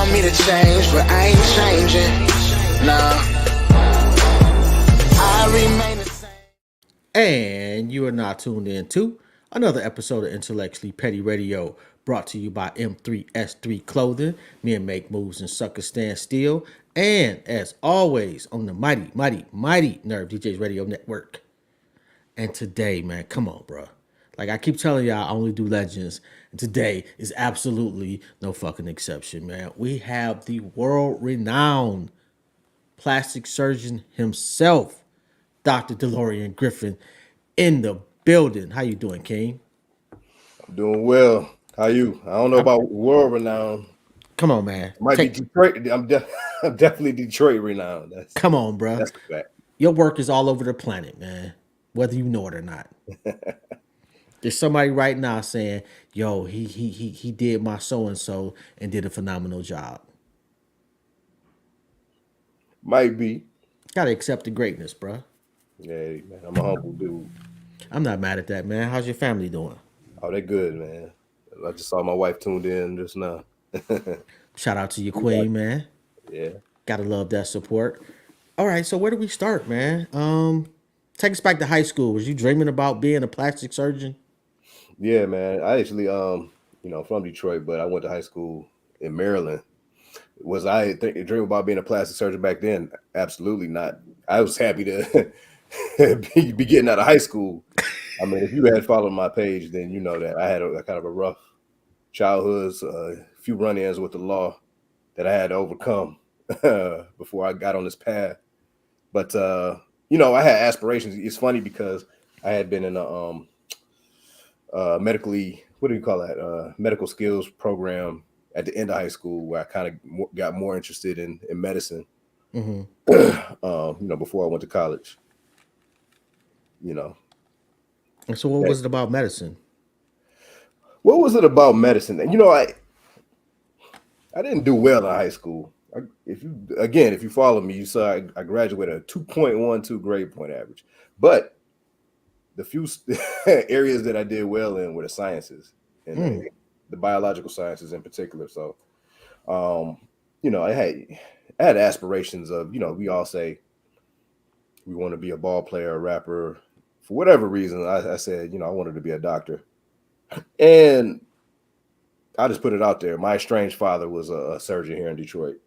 want me to change, but I ain't changing. Nah, I remain the same. And you are now tuned in to another episode of Intellectually Petty Radio, brought to you by M3S3 Clothing. Men make moves and suckers stand still. And as always, on the mighty Nerve DJs Radio Network. And today, man, come on, bro. Like I keep telling y'all, I only do legends. And today is absolutely no fucking exception, man. We have the world renowned plastic surgeon himself, Dr. Delorean Griffin, in the building. How you doing, King? I'm doing well. How you? I don't know about world renowned. Come on, man. Might be Detroit. I'm definitely Detroit renowned. Come on, bro. That's the fact. Your work is all over the planet, man. Whether you know it or not. There's somebody right now saying, "Yo, he did my so and so and did a phenomenal job." Might be. Gotta accept the greatness, bro. Yeah, man. I'm a humble dude. I'm not mad at that, man. How's your family doing? Oh, they good, man. I just saw my wife tuned in just now. Shout out to your queen, man. Yeah. Gotta love that support. All right, so where do we start, man? Take us back to high school. Was you dreaming about being a plastic surgeon? Yeah, man. I actually from Detroit, but I went to high school in Maryland. Was I dream about being a plastic surgeon back then? Absolutely not. I was happy to be getting out of high school. I mean, if you had followed my page, then you know that I had a kind of a rough childhood, a few run-ins with the law that I had to overcome before I got on this path. But I had aspirations. It's funny because I had been in a medically, what do you call that? Medical skills program at the end of high school, where I kind of got more interested in medicine. Mm-hmm. Before I went to college. And so, what was it about medicine? What was it about medicine? I didn't do well in high school. If you follow me, you saw I graduated a 2.12 grade point average. But the few areas that I did well in were the sciences and the biological sciences in particular. So, I had aspirations of, we all say we want to be a ball player, a rapper. For whatever reason, I said, I wanted to be a doctor. And I just put it out there. My estranged father was a surgeon here in Detroit.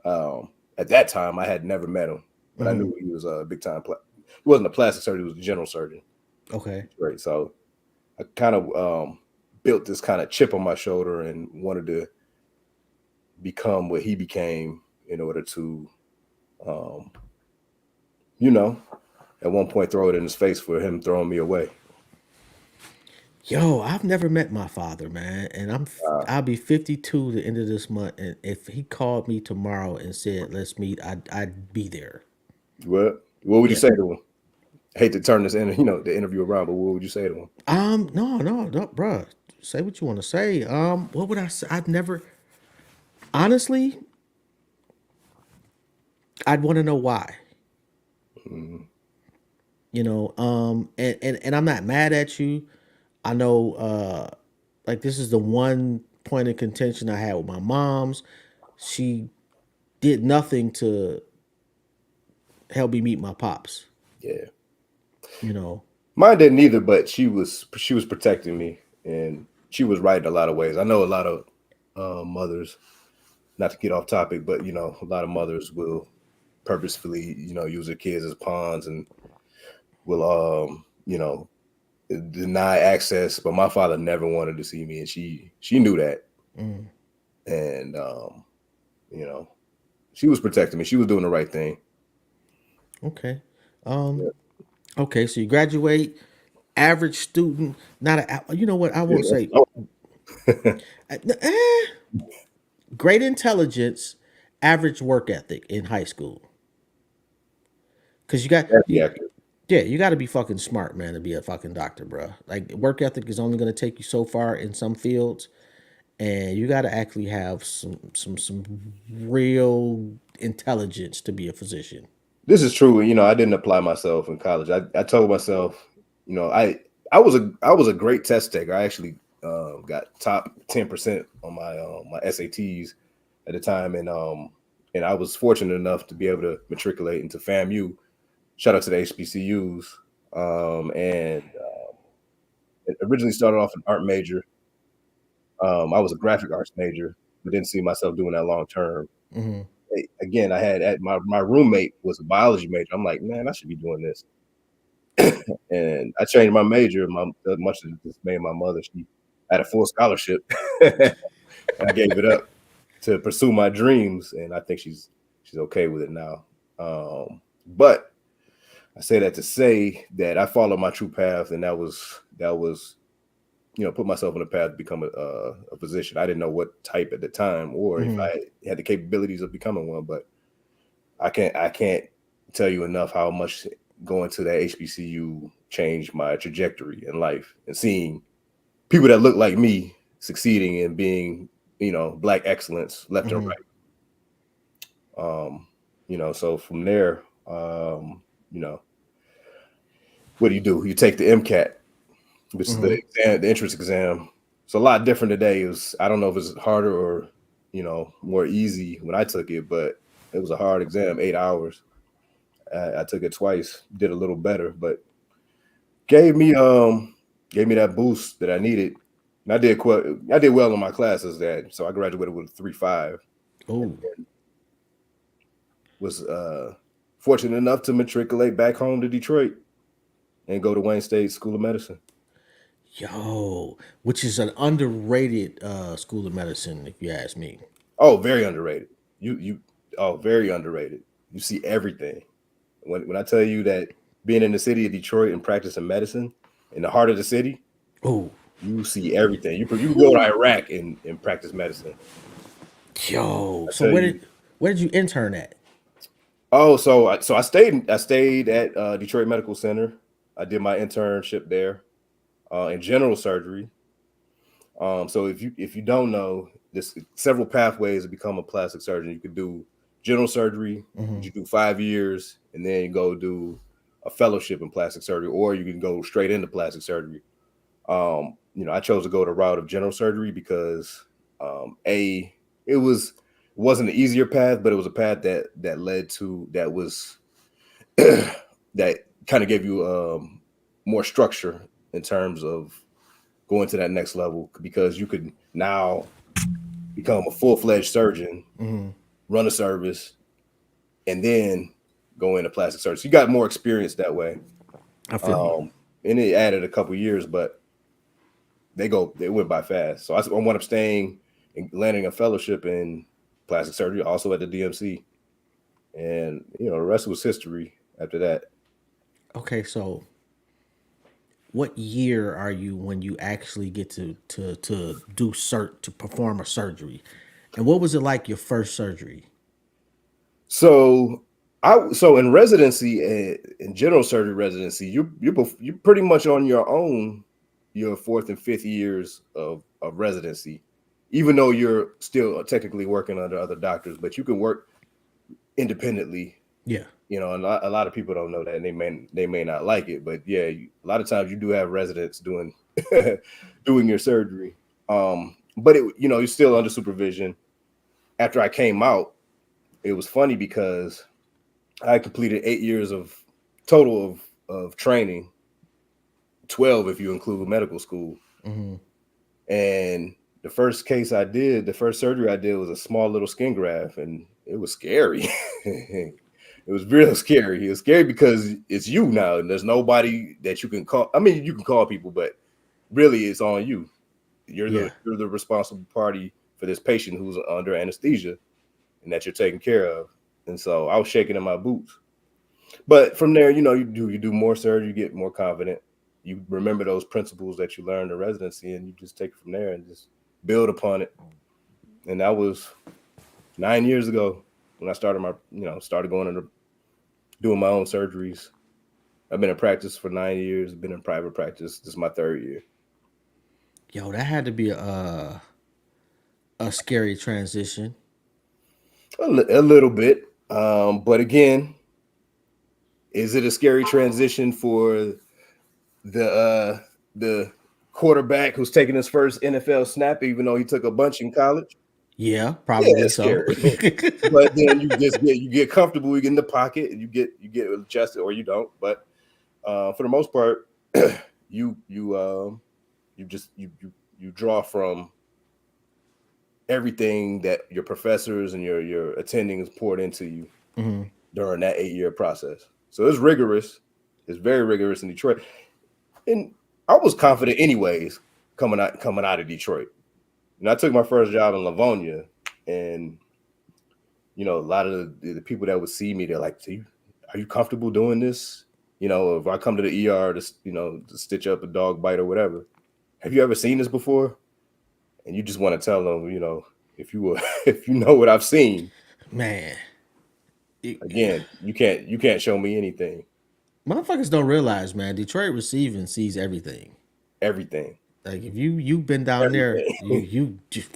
At that time, I had never met him, but I knew he was a big time. He wasn't a plastic surgeon; he was a general surgeon. Okay, right. So I kind of built this kind of chip on my shoulder and wanted to become what he became in order to, at one point throw it in his face for him throwing me away. Yo, I've never met my father, man, and I'll be 52 the end of this month. And if he called me tomorrow and said, "Let's meet," I'd be there. What would you say to him? I hate to turn this in, the interview around, but what would you say to him? No, bro. Say what you want to say. What would I say? Honestly, I'd want to know why. And I'm not mad at you. I know, like this is the one point of contention I had with my mom's. She did nothing to help me meet my pops. Yeah. Mine didn't either, but she was protecting me, and she was right in a lot of ways. I know a lot of mothers, not to get off topic, but a lot of mothers will purposefully, use their kids as pawns and will deny access. But my father never wanted to see me, and she knew that. And she was protecting me. She was doing the right thing. Okay. Okay, so you graduate, average student, not a, you know what, I won't say. Great intelligence, average work ethic in high school. Because you got, you got to be fucking smart, man, to be a fucking doctor, bro. Like work ethic is only going to take you so far in some fields, and you got to actually have some real intelligence to be a physician. This is true. I didn't apply myself in college. I told myself, I was a great test taker. I actually got top 10% on my SATs at the time, and I was fortunate enough to be able to matriculate into FAMU. Shout out to the HBCUs. And it originally started off an art major. I was a graphic arts major, but didn't see myself doing that long term. Hmm. Again, I had my roommate was a biology major. I'm like, man, I should be doing this. And I changed my major. Much to the dismay of my mother, she had a full scholarship, and I gave it up to pursue my dreams. And I think she's okay with it now. But I say that to say that I followed my true path, and that was put myself on the path to become a physician. I didn't know what type at the time, or if Hmm. I had the capabilities of becoming one, but I can't tell you enough how much going to that HBCU changed my trajectory in life, and seeing people that look like me succeeding and being, black excellence left and Hmm. right. So from there, what do? You take the MCAT, which is the Hmm. exam, the entrance exam. It's a lot different today. I don't know if it's harder or, more easy when I took it, but it was a hard exam, 8 hours. I took it twice, did a little better, but gave me um gave me that boost that I needed. And I did well in my classes that, so I graduated with a 3.5. And Oh, was fortunate enough to matriculate back home to Detroit and go to Wayne State School of Medicine. yo, which is an underrated school of medicine, if you ask me. Oh, very underrated. You oh, very underrated. You see everything. When I tell you that being in the city of Detroit and practicing medicine in the heart of the city, Oh, you see everything. You can go to Iraq and practice medicine. yo. I So tell you. where did you intern at? Oh, so I stayed at Detroit Medical Center. I did my internship there in general surgery. So if you don't know, there's several pathways to become a plastic surgeon. You could do general surgery, Hmm. which you do 5 years, and then you go do a fellowship in plastic surgery, or you can go straight into plastic surgery. I chose to go the route of general surgery because a it wasn't an easier path, but it was a path that led to that was that kind of gave you more structure in terms of going to that next level, because you could now become a full-fledged surgeon, Hmm. run a service, and then go into plastic surgery. So you got more experience that way. I feel you. Um, and it added a couple years, but they went by fast. So I wound up staying and landing a fellowship in plastic surgery, also at the DMC, and the rest was history after that. Okay, so what year are you when you actually get to do to perform a surgery, and what was it like your first surgery? So in residency, in general surgery residency, you're pretty much on your own your fourth and fifth years of residency, even though you're still technically working under other doctors, but you can work independently. Yeah. And a lot of people don't know that, and they may not like it, but yeah, a lot of times you do have residents doing doing your surgery. But you're still under supervision. After I came out, it was funny because I completed 8 years of total of training, 12 if you include medical school. Hmm. And the first surgery I did was a small little skin graft, and it was scary. It was real scary. It was scary because it's you now, and there's nobody that you can call. I mean, you can call people, but really it's on you. You're the Yeah. you're the responsible party for this patient who's under anesthesia and that you're taking care of. And so I was shaking in my boots. But from there, you do more surgery, you get more confident. You remember those principles that you learned in residency, and you just take it from there and just build upon it. And that was 9 years ago when I started going into doing my own surgeries. I've been in practice for 9 years. Been in private practice. This is my third year. Yo, that had to be a scary transition. A little bit, but again, is it a scary transition for the quarterback who's taking his first NFL snap, even though he took a bunch in college? Yeah, Yeah, probably it's so. scary. But then you get comfortable, you get in the pocket, and you get adjusted, or you don't. But for the most part, you just you draw from everything that your professors and your attendings poured into you Mhm. during that 8-year process. So it's rigorous. It's very rigorous in Detroit. And I was confident anyways coming out of Detroit. And I took my first job in Livonia, and a lot of the people that would see me, they're like, are you comfortable doing this? If I come to the ER to stitch up a dog bite or whatever, have you ever seen this before? And you just want to tell them, if you were, if you know what I've seen, Man, again, you can't show me anything, motherfuckers don't realize, man. Detroit receiving sees everything. everything, Like if you've been down there, you everything. you just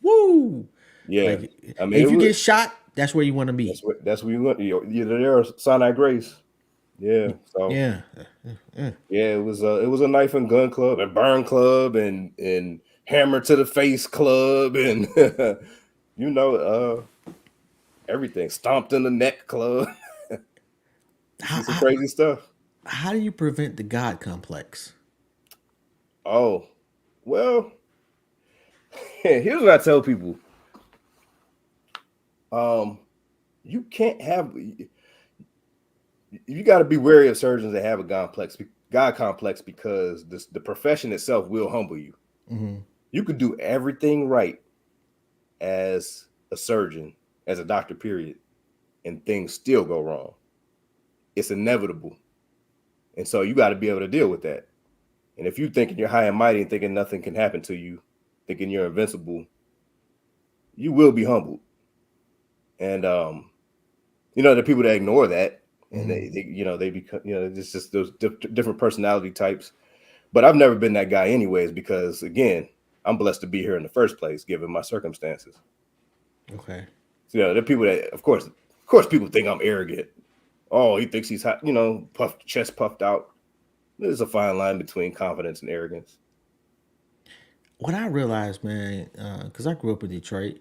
woo. Yeah, Like I mean, if you get shot, that's where you want to that's be. what we went. You're there, Sinai Grace. Yeah, so Yeah. yeah, it was a knife and gun club and burn club and hammer to the face club and everything, stomped in the neck club. You How, see some how crazy stuff. how do you prevent the God complex? Oh, well, here's what I tell people. Um, you can't have you got to be wary of surgeons that have a God complex, because the profession itself will humble you. Hmm. You could do everything right as a surgeon, as a doctor, period, and things still go wrong. It's inevitable. And so you got to be able to deal with that. And if you thinking you're high and mighty and thinking nothing can happen to you, thinking you're invincible, you will be humbled. And the people that ignore that, and Hmm. they become, it's just those different personality types. But I've never been that guy anyways, because again, I'm blessed to be here in the first place given my circumstances. Okay. So, there are people that, of course, people think I'm arrogant. Oh, he thinks he's hot, puffed, chest puffed out. There's a fine line between confidence and arrogance. What I realized, man, because I grew up in Detroit,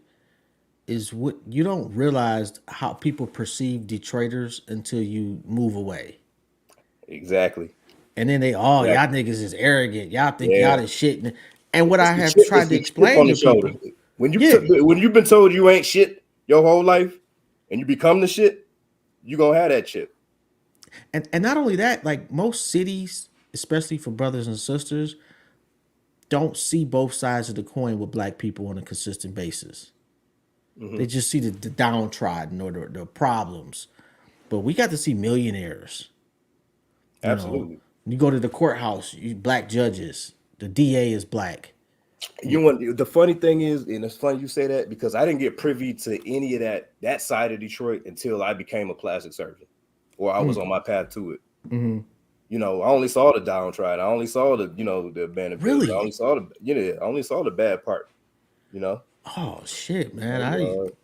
is what you don't realize how people perceive Detroiters until you move away. Exactly. And then y'all Exactly. niggas is arrogant. Y'all think y'all Yeah. is shit. And what It's I the have chip. It's tried to the chip explain on the to shoulder. people, When yeah. when you've been told you ain't shit your whole life, and you become the shit, you gonna have that chip. And not only that, like most cities, especially for brothers and sisters, don't see both sides of the coin with black people on a consistent basis. Hmm. They just see the downtrodden or the problems. But we got to see millionaires. You know, Absolutely. you go to the courthouse, you black judges. The DA is black. The funny thing is, and it's funny you say that, because I didn't get privy to any of that side of Detroit until I became a plastic surgeon, or I was on my path to it. Mm-hmm. I only saw the downtrodden. I only saw the abandoned buildings. I only Really? saw I only saw the bad part. You know, Oh shit, man! I uh, spent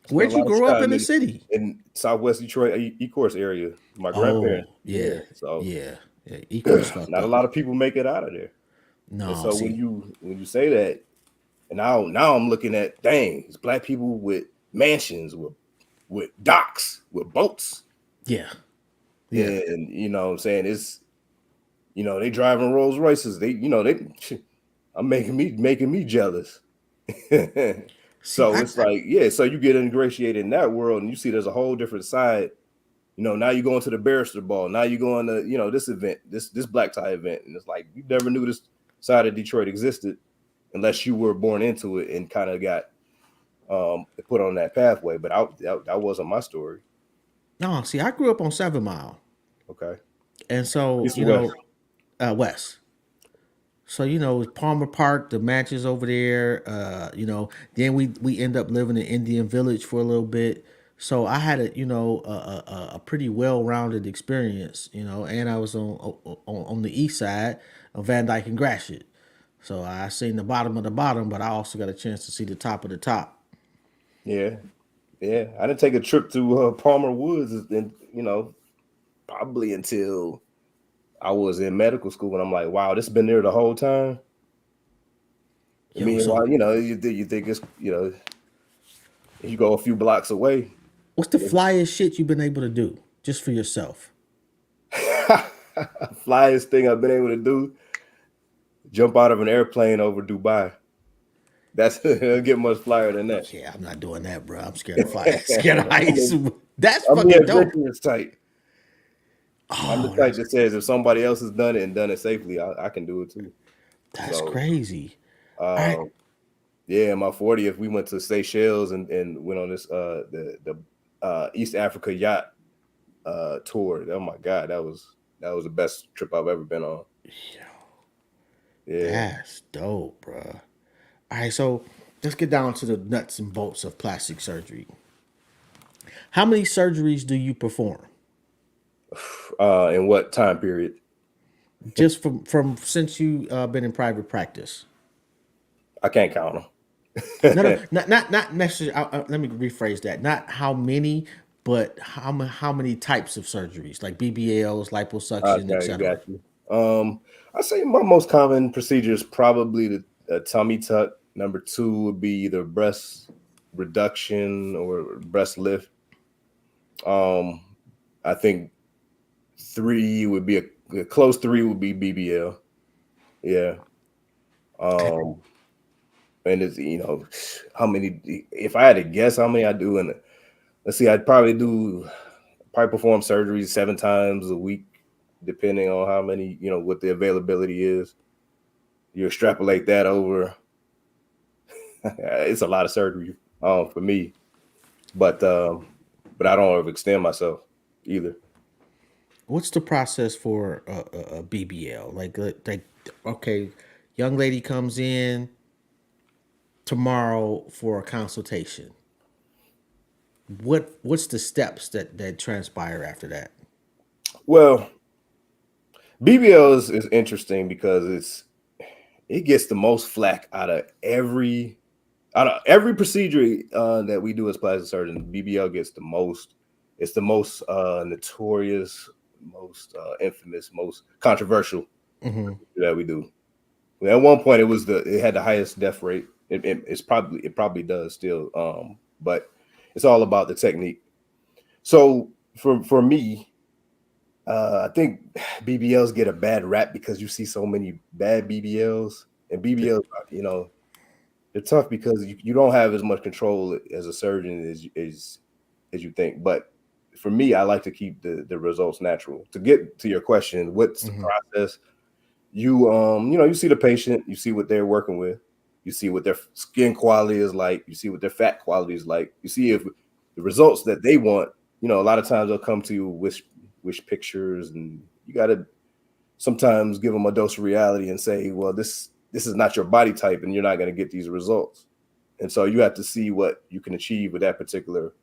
a Where'd you lot of grow up in time the city? in Southwest Detroit, Ecorse area. My grandparents, Oh yeah. yeah, So yeah, yeah. Ecorse fucked not a up. lot of people make it out of there. And No, so when see, you say that, and now I'm looking at, dang, it's black people with mansions, with docks, with boats, yeah, yeah. and what I'm saying, it's they driving Rolls Royces. I'm making me jealous. See, So it's like, yeah, so you get ingratiated in that world, and you see there's a whole different side. Now you going to the barrister ball. Now you going to this event, this black tie event, and it's like you never knew this side of Detroit existed unless you were born into it and kind of got put on that pathway. But that wasn't my story. no, see, I grew up on 7 Mile, Okay, and so east or west? west. So Palmer Park, the matches over there. Then we end up living in Indian Village for a little bit. So I had a pretty well rounded experience. And I was on the east side of Van Dyke and Gratiot. So I seen the bottom of the bottom, but I also got a chance to see the top of the top. Yeah, yeah. I didn't take a trip to Palmer Woods, and probably until I was in medical school, and I'm like, wow, this has been there the whole time. I Yo, mean, so you think it's If you go a few blocks away, What's the flyest shit you've been able to do just for yourself? flyest thing I've been able to do, jump out of an airplane over Dubai. That's it'll get much flyer than that. Yeah, I'm not doing that, bro. I'm scared of flying, scared of heights. That's I'm the fucking dope. adventurous type. I'm the Oh, type that says if somebody else has done it and done it safely, I can do it too. that's So, crazy. All right. um, yeah, my 40th, we went to Seychelles and went on this the East Africa yacht tour. Oh my God, that was the best trip I've ever been on. Yeah. That's dope, bro. All right, so let's get down to the nuts and bolts of plastic surgery. How many surgeries do you perform? In what time period? Just from since you been in private practice? I can't count them. No, not necessarily. Let me rephrase that. Not how many, but how many types of surgeries, like BBLs, liposuction, Okay, etc. got you. I say my most common procedure is probably the tummy tuck. Number two would be either breast reduction or breast lift. Um, I think three would be a close three would be BBL. Yeah. Um, and it's how many? If I had to guess how many I do in let's see, I'd probably perform surgery 7 times a week, depending on how many, what the availability is. You extrapolate that over, it's a lot of surgery for me. But I don't overextend myself either. What's the process for a BBL? Like, okay, young lady comes in tomorrow for a consultation. What's the steps that transpire after that? Well, BBL is interesting because it gets the most flack out of every procedure that we do as plastic surgeons. BBL gets the most. It's the most notorious, most infamous, most controversial that we do. At one point, it had the highest death rate. It probably does still, but it's all about the technique. So for me, I think BBLs get a bad rap because you see so many bad BBLs, and BBLs, they're tough because you don't have as much control as a surgeon as you think. But for me, I like to keep the results natural. To get to your question, what's the process? You see the patient, you see what they're working with, you see what their skin quality is like, you see what their fat quality is like, you see if the results that they want. A lot of times they'll come to you with wish pictures, and you got to sometimes give them a dose of reality and say, well, this is not your body type and you're not going to get these results. And so you have to see what you can achieve with that particular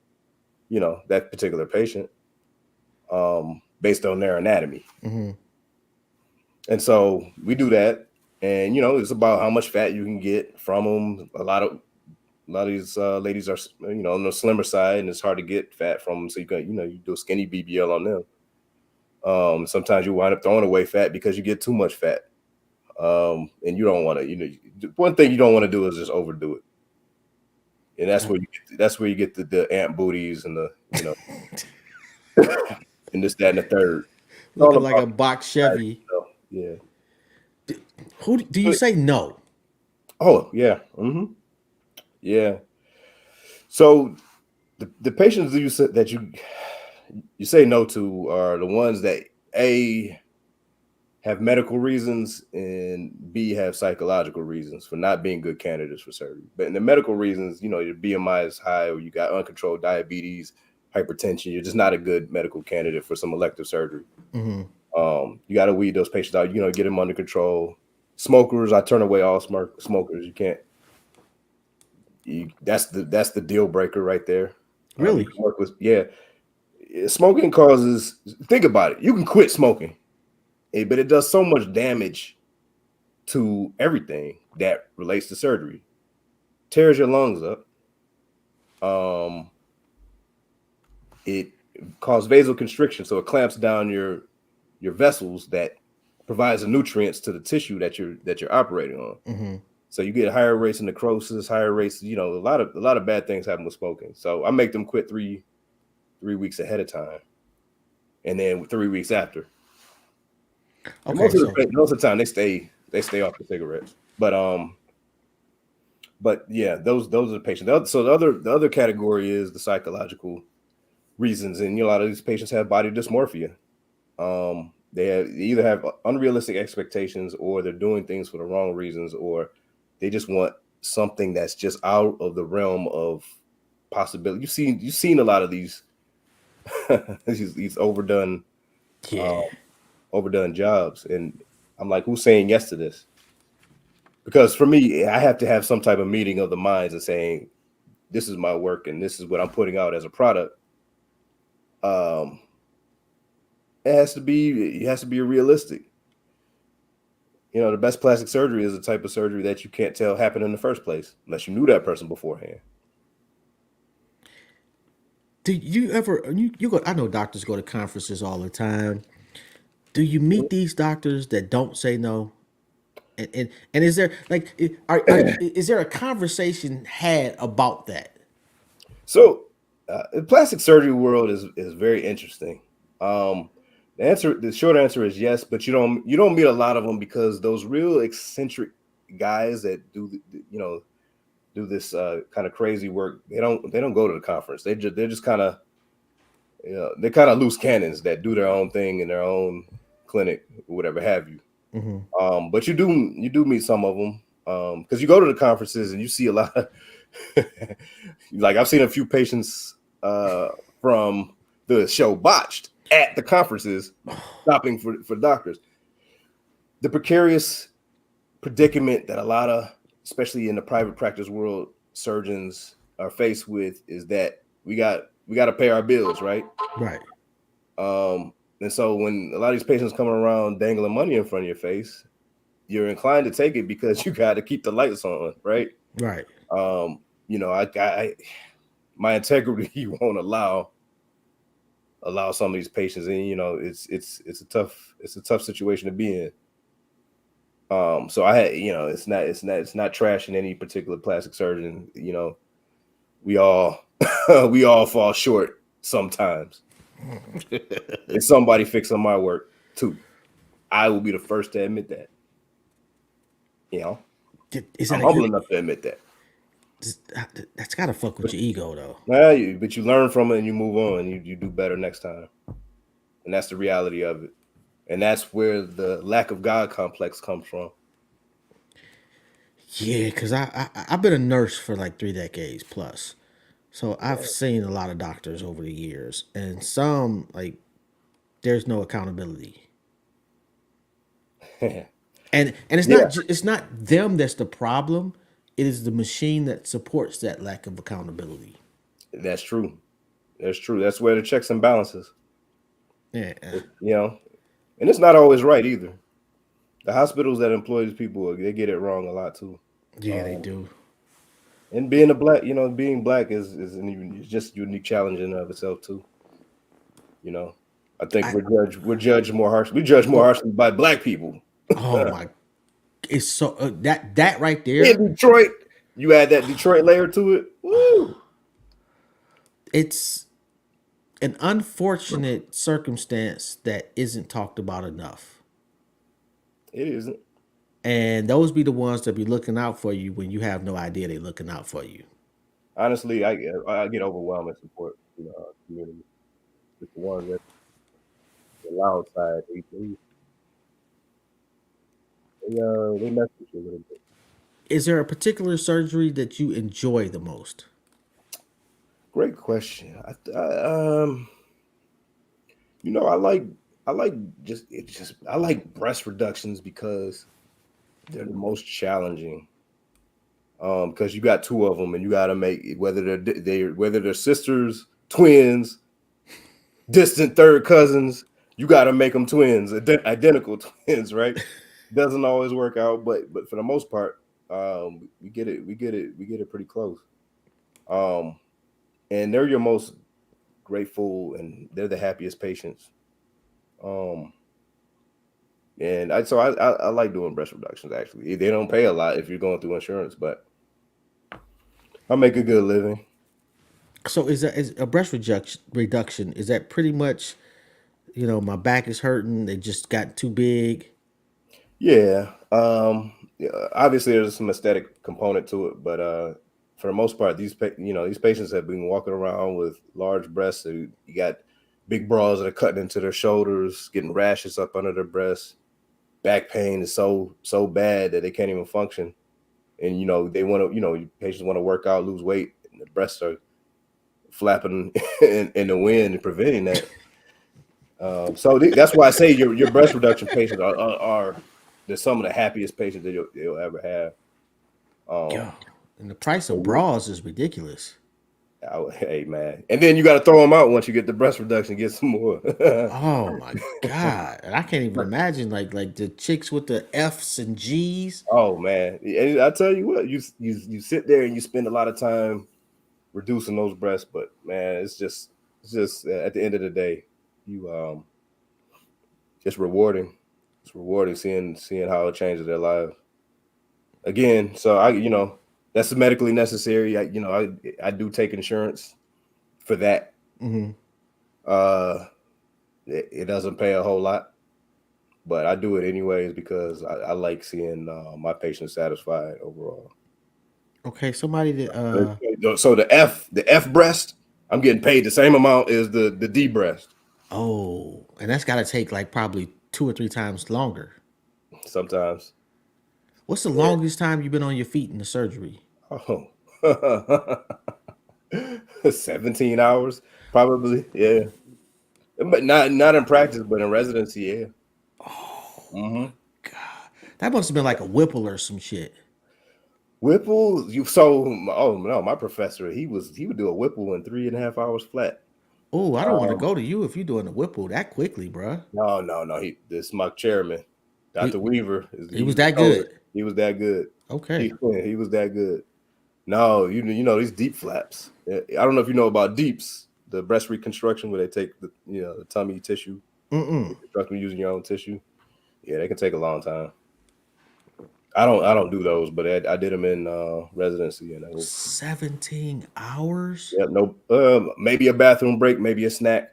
patient, based on their anatomy. And so we do that, and it's about how much fat you can get from them. A lot of these ladies are on the slimmer side, and it's hard to get fat from them. So you can you do a skinny BBL on them. Sometimes you wind up throwing away fat because you get too much fat, and you don't want to. One thing you don't want to do is just overdo it, and that's where you get the ant booties and the and this, that, and the third. Looking like a box Chevy. Yeah. Who do you say no? Oh yeah. Yeah. So the patients that you say no to are the ones that A, have medical reasons, and B, have psychological reasons for not being good candidates for surgery. But in the medical reasons, your BMI is high, or you got uncontrolled diabetes, hypertension, you're just not a good medical candidate for some elective surgery. You got to weed those patients out, get them under control. Smokers, I turn away all smokers. You can't. That's the deal breaker right there. Really? Work with, yeah. Smoking causes. Think about it. You can quit smoking, but it does so much damage to everything that relates to surgery. Tears your lungs up. It causes vasoconstriction, so it clamps down your vessels that provides the nutrients to the tissue that you're operating on. So you get higher rates of necrosis, higher rates. A lot of bad things happen with smoking. So I make them quit 3 weeks ahead of time, and then 3 weeks after. And Okay, so most of the time they stay off the cigarettes. But yeah, those are the patients. So the other category is the psychological reasons, and a lot of these patients have body dysmorphia. They either have unrealistic expectations, or they're doing things for the wrong reasons, or they just want something that's just out of the realm of possibility. You've seen a lot of these these yeah. uh, overdone jobs, and I'm like, who's saying yes to this? Because for me, I have to have some type of meeting of the minds and saying, this is my work and this is what I'm putting out as a product. Um, it has to be realistic. The best plastic surgery is a type of surgery that you can't tell happened in the first place unless you knew that person beforehand. Do you ever you go? I know doctors go to conferences all the time. Do you meet these doctors that don't say no? And is there like is there a conversation had about that? So, the plastic surgery world is very interesting. Um, the short answer is yes, but you don't meet a lot of them, because those real eccentric guys that do this kind of crazy work, they don't go to the conference. They're just kind of they're kind of loose cannons that do their own thing in their own clinic or whatever have you. Hmm. But you do meet some of them, because you go to the conferences and you see a lot of like, I've seen a few patients from the show Botched at the conferences stopping for doctors. The precarious predicament that a lot of, especially in the private practice world, surgeons are faced with is that we got to pay our bills, right? Right, And so when a lot of these patients coming around dangling money in front of your face, you're inclined to take it because you got to keep the lights on, right? right. Um, I my integrity won't allow some of these patients, and it's a tough situation to be in. So I had, it's not trashing any particular plastic surgeon. We all we all fall short sometimes. If somebody fixing my work too, I will be the first to admit that. You know, Is I'm that humble enough to admit that. that's gotta fuck with But your ego though? but you learn from it and you move on. You do better next time, and that's the reality of it. And that's where the lack of God complex comes from. Yeah, because I've been a nurse for like 3 decades plus, so I've seen a lot of doctors over the years, and some like there's no accountability. And it's Yeah, it's not them that's the problem. It is the machine that supports that lack of accountability. that's true. That's true. That's where the checks and balances. Yeah, You know, and it's not always right either. The hospitals that employ these people, they get it wrong a lot too. yeah, they Um, do. and being black is just a unique challenge in and of itself too. You know, I think I we're judged more harsh. We judge more oh harshly by black people. oh my, it's so that right there. In Detroit, you add that Detroit layer to it. Woo! It's an unfortunate circumstance that isn't talked about enough. It isn't. And those be the ones that be looking out for you when you have no idea they're looking out for you. Honestly, I get overwhelming support from the community. Just the ones that the loud side, they mess with you a little bit. Is there a particular surgery that you enjoy the most? Great question. I like I like breast reductions because they're the most challenging. Because you got two of them, and you got to make it, whether they're sisters, twins, distant third cousins. You got to make them twins, identical twins, right? Doesn't always work out, but for the most part, we get it pretty close. Um, and they're your most grateful, and they're the happiest patients. Um, And I like doing breast reductions. Actually, they don't pay a lot if you're going through insurance, but I make a good living. So is a breast reduction? Is that pretty much, my back is hurting? They just got too big. Yeah. Yeah, obviously there's some aesthetic component to it, but for the most part, these patients have been walking around with large breasts. So you got big bras that are cutting into their shoulders, getting rashes up under their breasts. Back pain is so bad that they can't even function. And they want to, patients want to work out, lose weight, and the breasts are flapping in the wind and preventing that. That's why I say your breast reduction patients are they're some of the happiest patients that you'll ever have. Yo, Um, and the price of so bras is ridiculous. hey man, and then you got to throw them out once you get the breast reduction, get some more. Oh my god, and I can't even imagine like the chicks with the F's and G's. Oh man, and I tell you what, you sit there and you spend a lot of time reducing those breasts, but man, it's just at the end of the day, you it's rewarding. It's rewarding seeing how it changes their lives. Again, so that's medically necessary. I do take insurance for that. Hmm. Uh, it doesn't pay a whole lot, but I do it anyways because I like seeing my patients satisfied overall. Okay, somebody that So the F breast, I'm getting paid the same amount as the D breast. oh, and that's got to take like probably 2 or 3 times longer. Sometimes, What's the yeah. longest time you've been on your feet in the surgery? Oh, 17 hours probably. Yeah, but not in practice, but in residency. Yeah. Hmm. God, that must have been like a Whipple or some shit. Whipple, oh no, my professor, he would do a Whipple in 3.5 hours flat. Oh, I don't want to Um, go to you if you're doing a Whipple that quickly, bruh. no, this is my chairman, Dr. He Weaver. he He was was the that coder. good. He was that good. He Okay. he was that good. No, these deep flaps. I don't know if you know about deeps, the breast reconstruction where they take the tummy tissue, Mm-mm. reconstruct them using your own tissue. Yeah, they can take a long time. I don't do those, but I did them in residency, and 17 hours? yeah, no, maybe a bathroom break, maybe a snack.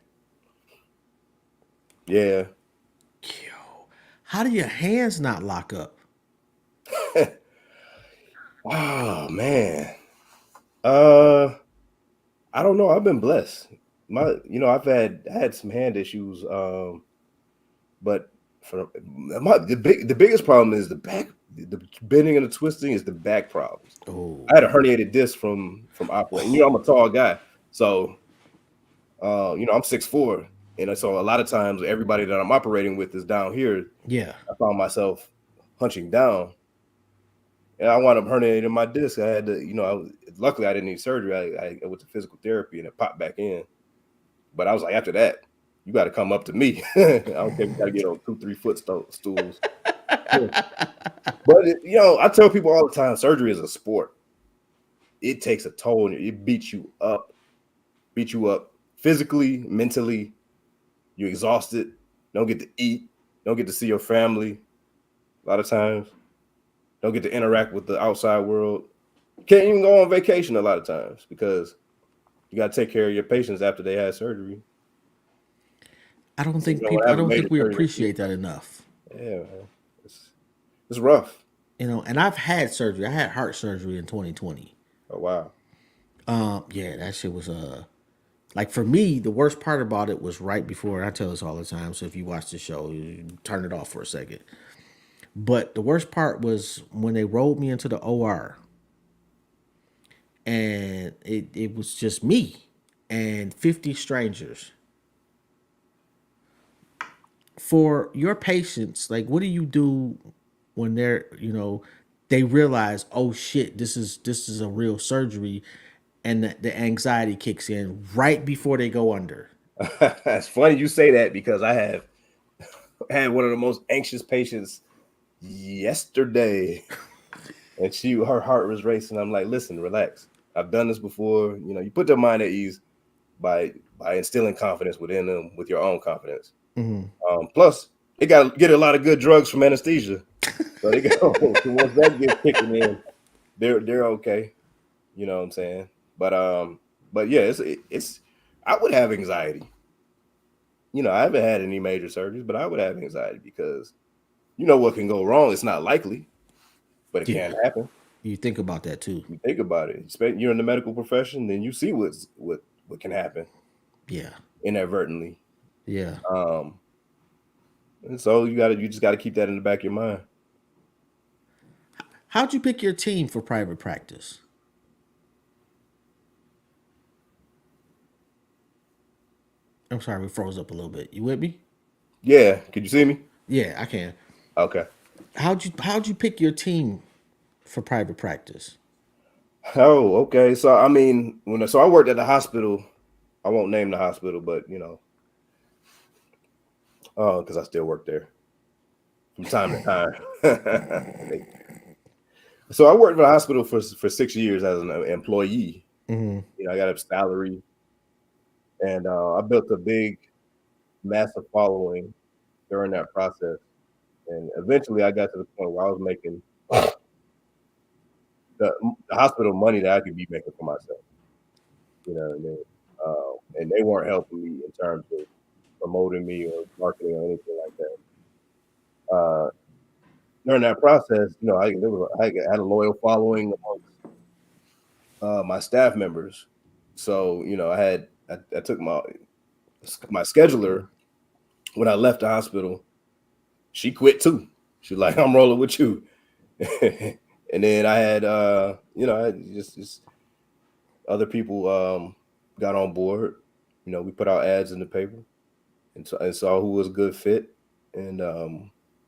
Yeah. Yo, how do your hands not lock up? Oh man. Uh, I don't know. I've been blessed. I had some hand issues. But the biggest problem is the back. The bending and the twisting is the back problems. I Oh, had a herniated disc from operating. I'm a tall guy, so I'm 6'4", and so a lot of times everybody that I'm operating with is down here. yeah. I found myself hunching down, and I wound up herniating my disc. I had to, luckily I didn't need surgery. I went to physical therapy and it popped back in. But I was like, after that, you got to come up to me. I don't care if you got to get on 2, 3 foot stools. Yeah. But I tell people all the time, surgery is a sport. It takes a toll on you. It beats you up physically, mentally. You're exhausted. Don't get to eat. Don't get to see your family. A lot of times, don't get to interact with the outside world. Can't even go on vacation a lot of times because you got to take care of your patients after they had surgery. So I have a don't major think we surgery. appreciate that enough. Yeah, man. It's rough. And I've had surgery. I had heart surgery in 2020. Oh wow. Yeah, that shit was like for me, the worst part about it was right before, and I tell this all the time, so if you watch the show, you turn it off for a second. But the worst part was when they rolled me into the OR and it was just me and 50 strangers. For your patients, like what do you do when they realize, oh shit, this is a real surgery, and the anxiety kicks in right before they go under. It's funny you say that because I have had one of the most anxious patients yesterday, and her heart was racing. I'm like, listen, relax. I've done this before. You put their mind at ease by instilling confidence within them with your own confidence. Hmm. Plus, they got to get a lot of good drugs from anesthesia. So they go once that gets kicking in, they're okay. You know what I'm saying? But yeah, it's I would have anxiety. You know, I haven't had any major surgeries, but I would have anxiety because you know what can go wrong. It's not likely, but it Yeah. can happen. You think about that too. You think about it. You're in the medical profession, then you see what can happen Yeah. inadvertently. Yeah. Um, and so you just gotta keep that in the back of your mind. How'd you pick your team for private practice? I'm sorry, we froze up a little bit. You with me? Yeah, could you see me? Yeah, I can. Okay. How'd you pick your team for private practice? Oh, okay. So I mean, so I worked at the hospital. I won't name the hospital, but you know, because I still work there from time to time. So I worked for the hospital for 6 years as an employee. Mm-hmm. You know, I got a salary, and I built a big, massive following during that process. And eventually, I got to the point where I was making the, the hospital money that I could be making for myself. You know what I mean? And they weren't helping me in terms of promoting me or marketing or anything like that. During that process, you know, I had a loyal following amongst my staff members. So, you know, I took my scheduler when I left the hospital. She quit too. She's like, I'm rolling with you. And then I had, you know, I just other people got on board. You know, we put out ads in the paper and saw who was a good fit. And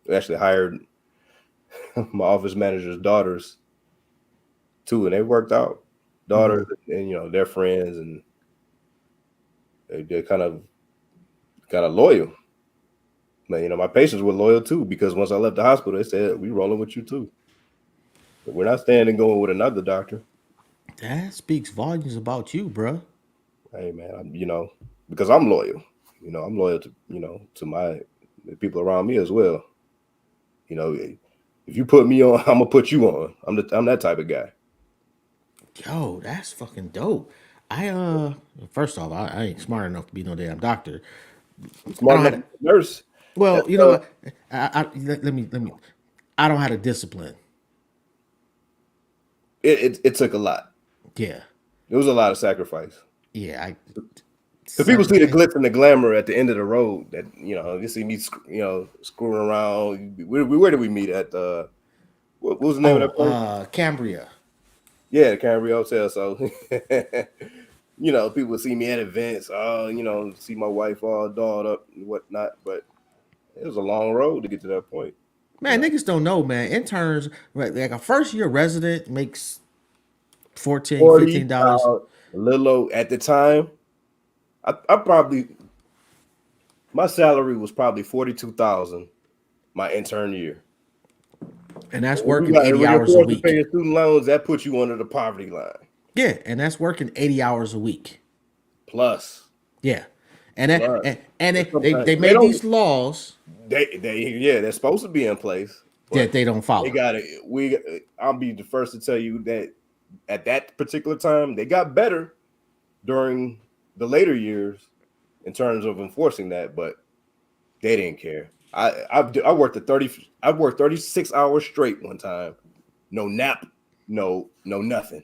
we actually hired my office manager's daughters too, and they worked out. Mm-hmm. Daughters and you know their friends, and they're kind of loyal. But you know, my patients were loyal too because once I left the hospital, they said we rolling with you too. But we're not staying and going with another doctor. That speaks volumes about you, bruh. Hey man, you know, because I'm loyal. You know, I'm loyal to to my the people around me as well. You know, if you put me on, I'm gonna put you on. I'm that type of guy. Yo, that's fucking dope. I first off, I ain't smart enough to be no damn doctor. I'm I smart don't enough have to to, be a nurse. well, That's you know what? Let me I don't have a discipline. it took a lot. Yeah. It was a lot of sacrifice. Yeah, I Because people see the sacrifice. glitz and the glamour at the end of the road. That you know, you see me, screwing around. Where did we meet at? What was the name of Oh, that place? Cambria. Yeah, the Cambry Hotel. So, you know, people see me at events. You know, see my wife all dolled up and whatnot. But it was a long road to get to that point. You Man, know, niggas don't know, man. Interns, right, like a first year resident makes 14, 40 $15. a little low at the time. I probably my salary was probably 42,000 my intern year. And that's When working 80 when you're hours a forced to pay week. your student loans, that puts you under the poverty line. Yeah, and that's working 80 hours a week. Plus, Yeah. And that, plus, and and sometimes they they made don't. these laws Yeah, they're supposed to be in place, that but they don't they follow. got it. I'll be the first to tell you that at that particular time, they got better during the later years in terms of enforcing that, but they didn't care. I worked 36 hours straight one time, no nap, no nothing.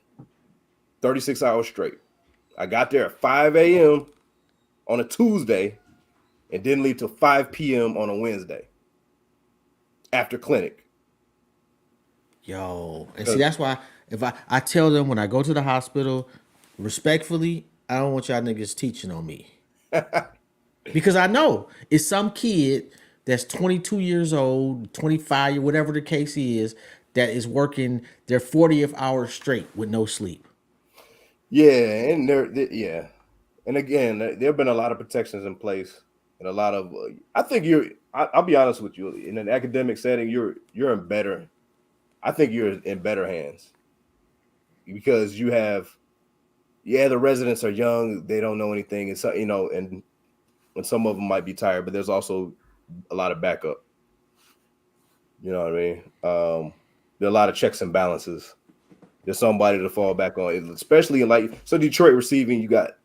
36 hours straight. I got there at 5 a.m. on a Tuesday and didn't leave till 5 p.m. on a Wednesday after clinic. Yo, and see 'Cause that's why if I tell them when I go to the hospital, respectfully, I don't want y'all niggas teaching on me because I know it's some kid that's 22 years old, 25, whatever the case is, that is working their 40th hour straight with no sleep. Yeah, and yeah, and again, there have been a lot of protections in place, and a lot of. I think I'll be honest with you. In an academic setting, you're in better. I think you're in better hands because you have. Yeah, the residents are young; they don't know anything, and so and some of them might be tired, but there's also a lot of backup. You know what I mean? There are a lot of checks and balances. There's somebody to fall back on, especially in like so Detroit receiving. You got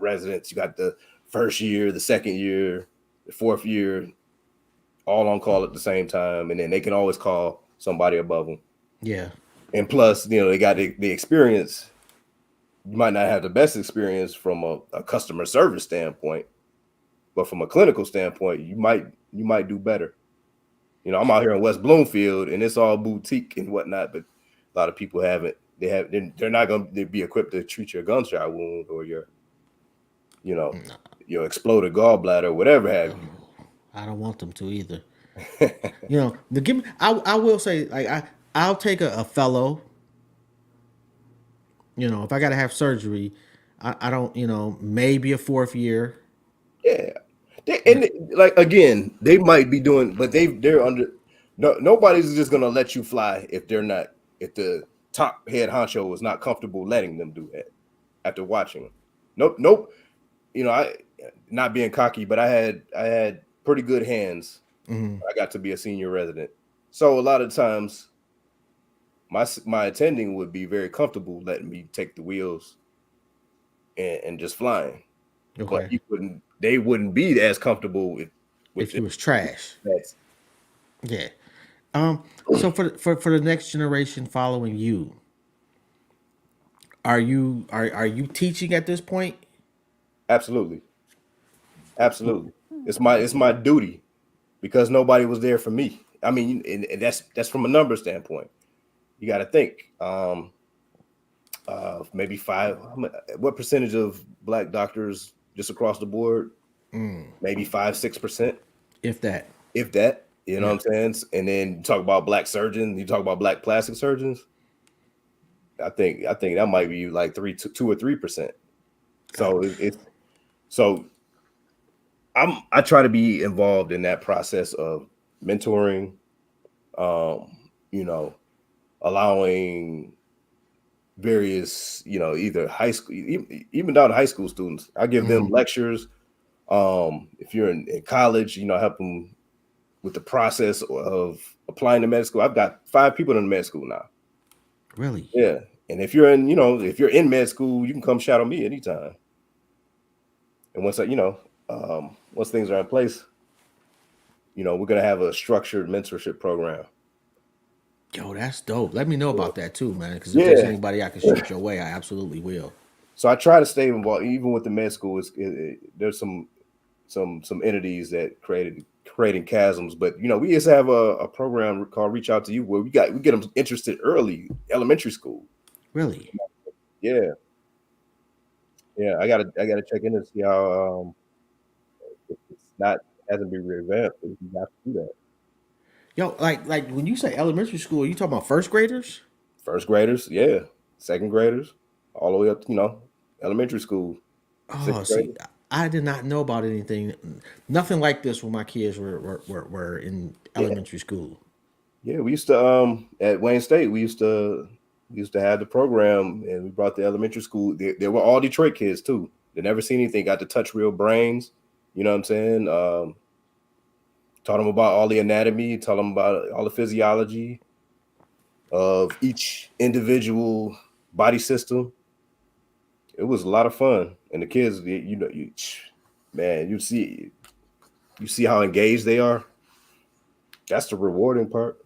residents. You got the first year, the second year, the fourth year, all on call at the same time, and then they can always call somebody above them. Yeah. And plus, they got the experience. You might not have the best experience from a customer service standpoint, but from a clinical standpoint, you might do better. I'm out here in West Bloomfield, and it's all boutique and whatnot, but a lot of people haven't. They're not going to be equipped to treat your gunshot wound or you know, your exploded gallbladder or whatever have you. I don't want them to either. The give me. I will say like I'll take a fellow. If I got to have surgery, I don't. Maybe a fourth year. Yeah, like again, they might be doing, but they're under. No, nobody's just gonna let you fly if they're not. If the top head honcho is not comfortable letting them do that after watching them. Nope, nope. I not being cocky, but I had pretty good hands. I got to be a senior resident, so a lot of times my attending would be very comfortable letting me take the wheels and just flying. But Okay. they wouldn't be as comfortable with If you was trash. that. Yeah. So for the next generation following you, are you teaching at this point? Absolutely, absolutely. It's my duty because nobody was there for me. I mean, and that's from a number standpoint. You got to think. Maybe five. What percentage of black doctors just across the board? Maybe 5-6%, If that. if that. You know Yeah. what I'm saying? And then you talk about black surgeons. You talk about black plastic surgeons. I think that might be like 2 or 3%. So so I try to be involved in that process of mentoring, you know, allowing various, either high school, even down to high school students. I give them lectures. If you're in college, help them with the process of applying to med school. I've got 5 people in med school now. Really? Yeah. And if you're in med school, you can come shadow me anytime. And once things are in place, we're gonna have a structured mentorship program. Yo, that's dope. Let me know Yeah. about that too, man. Because if there's Yeah. anybody I can shoot your way, I absolutely will. So I try to stay involved, even with the med school. There's some entities that creating chasms, but we just have a program called Reach Out to You, where we get them interested early, elementary school. Really? Yeah, yeah. I gotta check in and see how if it's not hasn't been revamped. If you have to do that. Yo, like when you say elementary school, you talking about first graders? First graders, yeah. Second graders, all the way up to elementary school. Oh, Sixth see, grade. I did not know about anything, nothing like this when my kids were in Yeah, elementary school. yeah. We used to at Wayne State. We used to have the program, and we brought the elementary school. They were all Detroit kids too. They never seen anything. Got to touch real brains. You know what I'm saying? Taught them about all the anatomy. Taught them about all the physiology of each individual body system. It was a lot of fun, and the kids, man, you see how engaged they are. That's the rewarding part.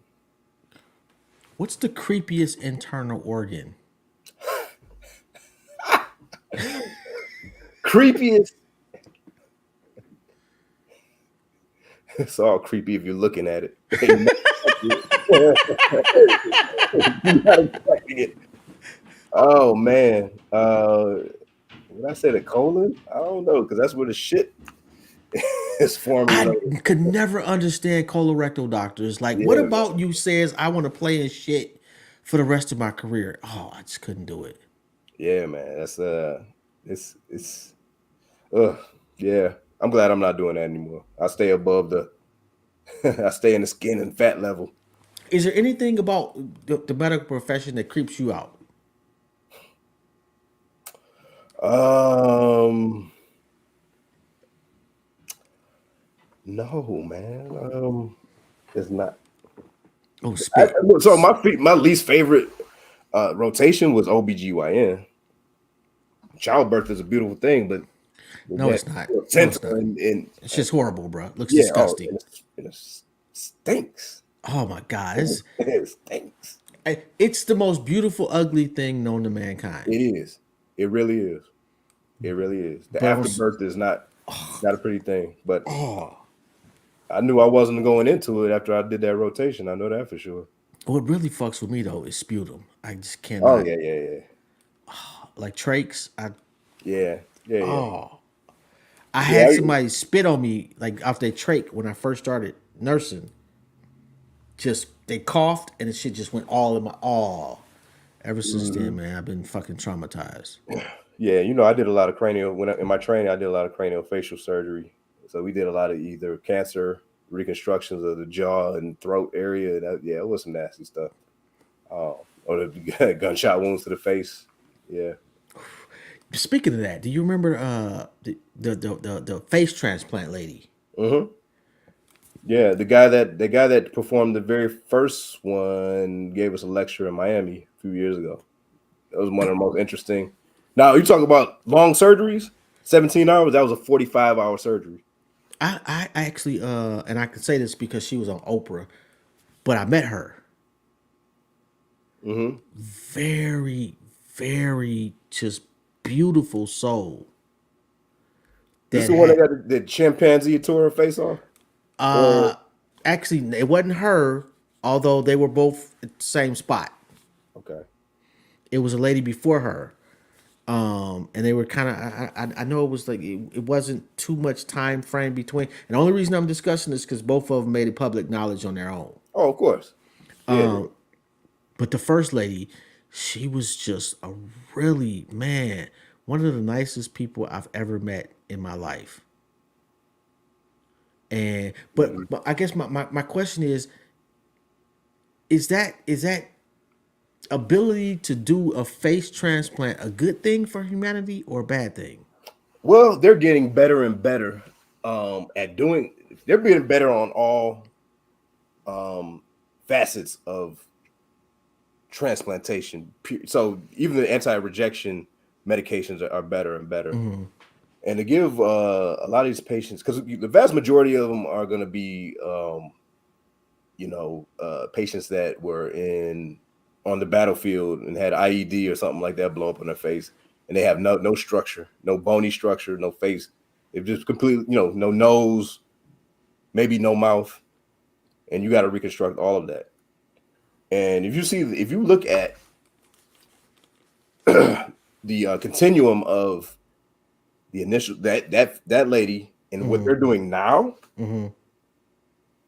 What's the creepiest internal organ? Creepiest. It's all creepy if you're looking at it. You're not expecting it. Oh man. Would I say the colon? I don't know, because that's where the shit is I formulated. could never understand colorectal doctors. Like, what Yeah, about you says I want to play in shit for the rest of my career? Oh, I just couldn't do it. yeah, man. That's it's yeah. I'm glad I'm not doing that anymore. I stay above I stay in the skin and fat level. Is there anything about the medical profession that creeps you out? Um no, man. It's not. Oh, spit. So my least favorite rotation was OBGYN. Childbirth is a beautiful thing, but with No, that it's not. No, placenta it's not. and It's just horrible, bro. It looks yeah, oh, disgusting. and it stinks. Oh my god, It stinks. it's the most beautiful, ugly thing known to mankind. It is. It really is. It really is. The But also, afterbirth is not a pretty thing. But oh, I knew I wasn't going into it after I did that rotation. I know that for sure. what really fucks with me though is sputum. I just Oh cannot yeah. like trachs. Yeah. Oh, I Yeah. had somebody spit on me like off their trach when I first started nursing. Just they coughed and the shit just went all in my Ever since then, man, I've been fucking traumatized. Yeah, I did a lot of cranial in my training. I did a lot of cranial facial surgery. So we did a lot of either cancer reconstructions of the jaw and throat area. Yeah, it was some nasty stuff. Or the gunshot wounds to the face. Yeah. Speaking of that, do you remember the face transplant lady? hmm Yeah, the guy that performed the very first one gave us a lecture in Miami a few years ago. That was one of the most interesting. Now you talk about long surgeries, 17 hours. That was a 45-hour surgery. I actually and I can say this because she was on Oprah, but I met her. hmm Very, very just beautiful soul This is that the one that had got the chimpanzee tore her face off. Or actually it wasn't her, although they were both at the same spot. okay, It was a lady before her. And they were kind of I know it was like it wasn't too much time frame between. And the only reason I'm discussing this because both of them made it public knowledge on their own. oh of course, yeah, But the first lady, she was just a really man, one of the nicest people I've ever met in my life. And but I guess my question is that ability to do a face transplant a good thing for humanity or a bad thing? Well, they're getting better and better at doing. They're getting better on all facets of transplantation. So even the anti-rejection medications are better and better. And to give a lot of these patients, because the vast majority of them are going to be, patients that were on the battlefield and had IED or something like that blow up in their face, and they have no structure, no bony structure, no face. They've just completely, no nose, maybe no mouth, and you got to reconstruct all of that. And if you look at the continuum of the initial that lady and what they're doing now,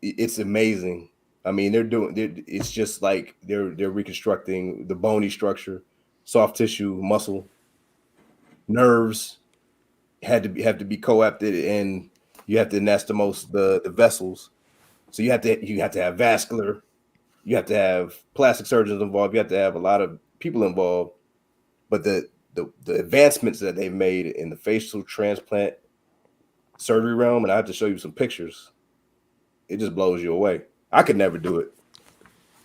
it's amazing. I mean, it's just like they're reconstructing the bony structure, soft tissue, muscle, nerves have to be coapted, and you have to anastomose the vessels. So you have to have vascular, you have to have plastic surgeons involved, you have to have a lot of people involved. But the advancements that they've made in the facial transplant surgery realm, and I have to show you some pictures, it just blows you away. I could never do it.